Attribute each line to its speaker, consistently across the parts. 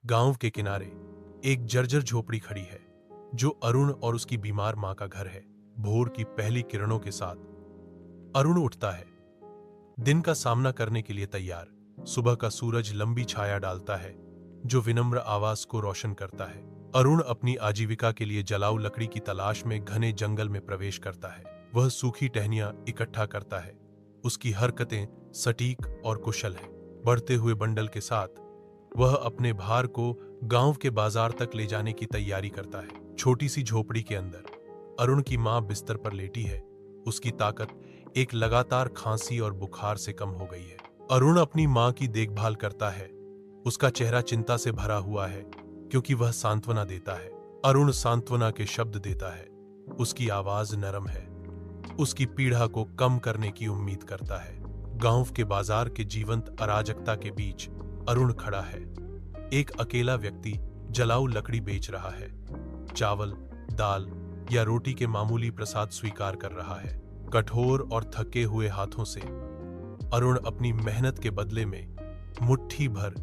Speaker 1: गांव के किनारे एक जर्जर झोपड़ी खड़ी है जो अरुण और उसकी बीमार मां का घर है। भोर की पहली किरणों के साथ अरुण उठता है, दिन का सामना करने के लिए तैयार। सुबह का सूरज लंबी छाया डालता है जो विनम्र आवाज को रोशन करता है। अरुण अपनी आजीविका के लिए जलाऊ लकड़ी की तलाश में घने जंगल में प्रवेश करता है। वह सूखी टहनियां इकट्ठा करता है। उसकी हरकतें सटीक और कुशल हैं। बढ़ते हुए बंडल के साथ वह अपने भार को गांव के बाजार तक ले जाने की तैयारी करता है। छोटी सी झोपड़ी के अंदर अरुण की मां बिस्तर पर लेटी है। उसकी ताकत एक लगातार खांसी और बुखार से कम हो गई है। अरुण अपनी मां की देखभाल करता है। उसका चेहरा चिंता से भरा हुआ है क्योंकि वह सांत्वना देता है। अरुण सांत्वना के शब्द देता है। उसकी आवाज नरम है। उसकी पीड़ा को कम करने की उम्मीद करता है। गांव के बाजार के जीवंत अराजकता के बीच अरुण खड़ा है। एक अकेला व्यक्ति जलाऊ लकड़ी बेच रहा है। चावल, दाल या रोटी के मामूली प्रसाद स्वीकार कर रहा है। कठोर और थके हुए हाथों से अरुण अपनी मेहनत के बदले में मुट्ठी भर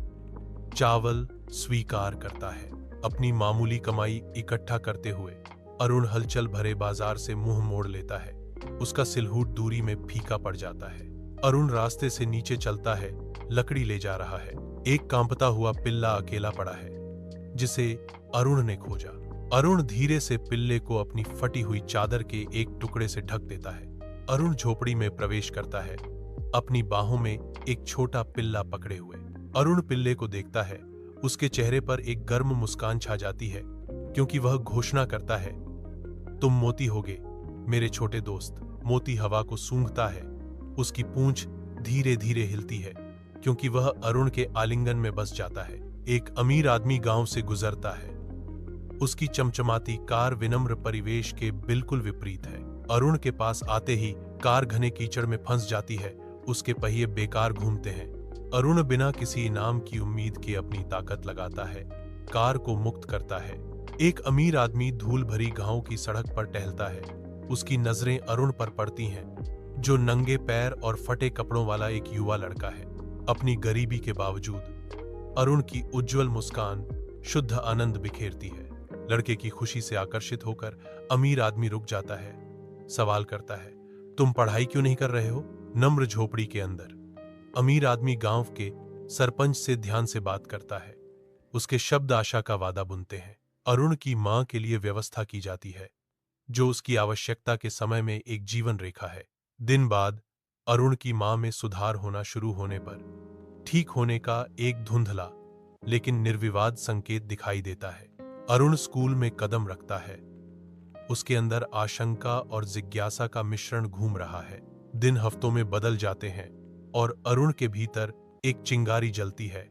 Speaker 1: चावल स्वीकार करता है। अपनी मामूली कमाई इकट्ठा करते हुए अरुण हलचल भरे बाजार से मुंह मोड़ लेता है। उसका सिलहूट दूरी में फीका पड़ जाता है। अरुण रास्ते से नीचे चलता है, लकड़ी ले जा रहा है। एक कांपता हुआ पिल्ला अकेला पड़ा है जिसे अरुण ने खोजा। अरुण धीरे से पिल्ले को अपनी फटी हुई चादर के एक टुकड़े से ढक देता है। अरुण झोपड़ी में प्रवेश करता है, अपनी बाहों में एक छोटा पिल्ला पकड़े हुए। अरुण पिल्ले को देखता है। उसके चेहरे पर एक गर्म मुस्कान छा जाती है क्योंकि वह घोषणा करता है, तुम मोती होगे मेरे छोटे दोस्त। मोती हवा को सूंघता है। उसकी पूंछ धीरे धीरे हिलती है क्योंकि वह अरुण के आलिंगन में बस जाता है। एक अमीर आदमी गांव से गुजरता है। उसकी चमचमाती कार विनम्र परिवेश के बिल्कुल विपरीत है। अरुण के पास आते ही कार घने कीचड़ में फंस जाती है। उसके पहिए बेकार घूमते हैं। अरुण बिना किसी इनाम की उम्मीद के अपनी ताकत लगाता है, कार को मुक्त करता है। एक अमीर आदमी धूल भरी गांव की सड़क पर टहलता है। उसकी नजरें अरुण पर पड़ती हैं, जो नंगे पैर और फटे कपड़ों वाला एक युवा लड़का है। अपनी गरीबी के बावजूद अरुण की उज्जवल मुस्कान शुद्ध आनंद बिखेरती है। लड़के की खुशी से आकर्षित होकर अमीर आदमी रुक जाता है। सवाल करता है, तुम पढ़ाई क्यों नहीं कर रहे हो? नम्र झोपड़ी के अंदर अमीर आदमी गांव के सरपंच से ध्यान से बात करता है। उसके शब्द आशा का वादा बुनते हैं। अरुण की मां के लिए व्यवस्था की जाती है, जो उसकी आवश्यकता के समय में एक जीवन रेखा है। दिन बाद अरुण की मां में सुधार होना शुरू होने पर ठीक होने का एक धुंधला लेकिन निर्विवाद संकेत दिखाई देता है। अरुण स्कूल में कदम रखता है। उसके अंदर आशंका और जिज्ञासा का मिश्रण घूम रहा है। दिन हफ्तों में बदल जाते हैं और अरुण के भीतर एक चिंगारी जलती है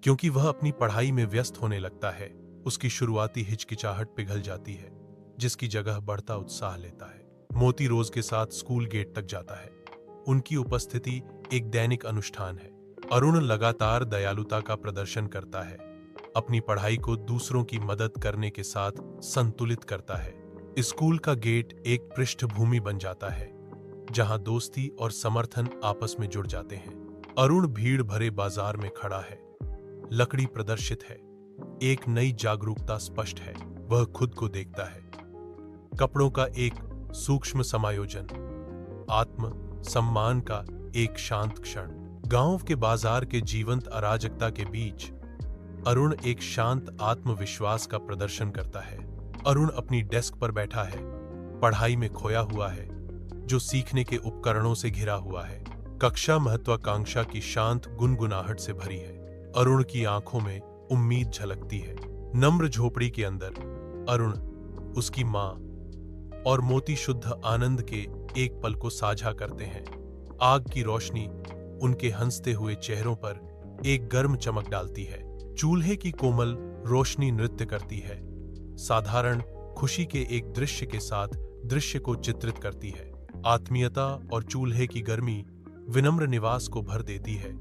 Speaker 1: क्योंकि वह अपनी पढ़ाई में व्यस्त होने लगता है। उसकी शुरुआती हिचकिचाहट पिघल जाती है, जिसकी जगह बढ़ता उत्साह लेता है। मोती रोज के साथ स्कूल गेट तक जाता है। उनकी उपस्थिति एक दैनिक अनुष्ठान है। अरुण लगातार दयालुता का प्रदर्शन करता है, अपनी पढ़ाई को दूसरों की मदद करने के साथ संतुलित करता है। स्कूल का गेट एक पृष्ठभूमि बन जाता है जहां दोस्ती और समर्थन आपस में जुड़ जाते हैं। अरुण भीड़ भरे बाजार में खड़ा है। लकड़ी प्रदर्शित है। एक नई जागरूकता स्पष्ट है। वह खुद को देखता है। कपड़ों का एक सूक्ष्म समायोजन, आत्म सम्मान का एक शांत क्षण। गांव के बाजार के जीवंत अराजकता के बीच अरुण एक शांत आत्मविश्वास का प्रदर्शन करता है। अरुण अपनी डेस्क पर बैठा है, पढ़ाई में खोया हुआ है, जो सीखने के उपकरणों से घिरा हुआ है। कक्षा महत्वाकांक्षा की शांत गुनगुनाहट से भरी है। अरुण की आंखों में उम्मीद झलकती है। नम्र झोपड़ी के अंदर अरुण, उसकी मां और मोती शुद्ध आनंद के एक पल को साझा करते हैं। आग की रोशनी उनके हंसते हुए चेहरों पर एक गर्म चमक डालती है। चूल्हे की कोमल रोशनी नृत्य करती है, साधारण खुशी के एक दृश्य के साथ दृश्य को चित्रित करती है। आत्मीयता और चूल्हे की गर्मी विनम्र निवास को भर देती है,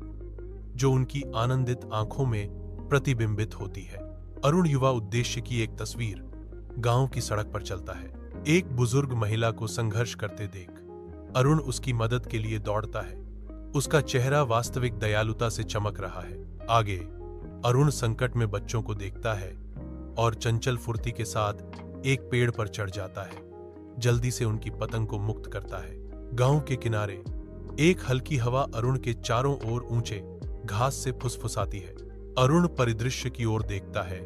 Speaker 1: जो उनकी आनंदित आंखों में प्रतिबिंबित होती है। अरुण युवा उद्देश्य की एक तस्वीर गांव की सड़क पर चलता है। एक बुजुर्ग महिला को संघर्ष करते देख अरुण उसकी मदद के लिए दौड़ता है। उसका चेहरा वास्तविक दयालुता से चमक रहा है। आगे अरुण संकट में बच्चों को देखता है और चंचल फुर्ती के साथ एक पेड़ पर चढ़ जाता है। जल्दी से उनकी पतंग को मुक्त करता है। गांव के किनारे एक हल्की हवा अरुण के चारों ओर ऊंचे घास से फुसफुसाती है। अरुण परिदृश्य की ओर देखता है।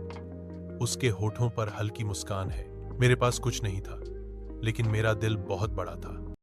Speaker 1: उसके होठों पर हल्की मुस्कान है। मेरे पास कुछ नहीं था, लेकिन मेरा दिल बहुत बड़ा था।